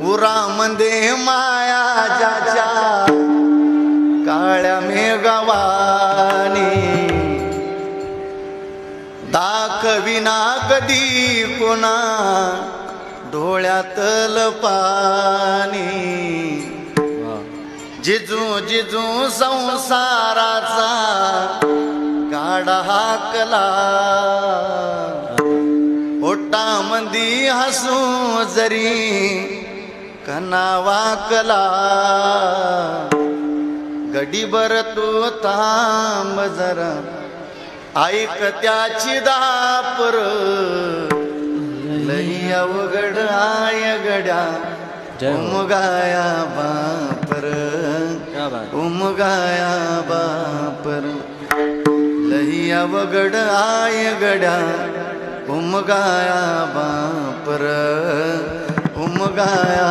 उरामध्ये माया ज्याच्या काळ्या मेघवानी दाखविना कधी कोणा डोळ्यातल पाणी जिजू जिजू संसाराचा गाडा हाकला ओटामंदी हसू जरी कना वाकला गडीभर तू थांब जरा ऐक त्याची दापर लई अवघड आय गड्या उमगाया बापर उमगाया बापर लई अवघड आय गड्या उमगाया बापर उमगाया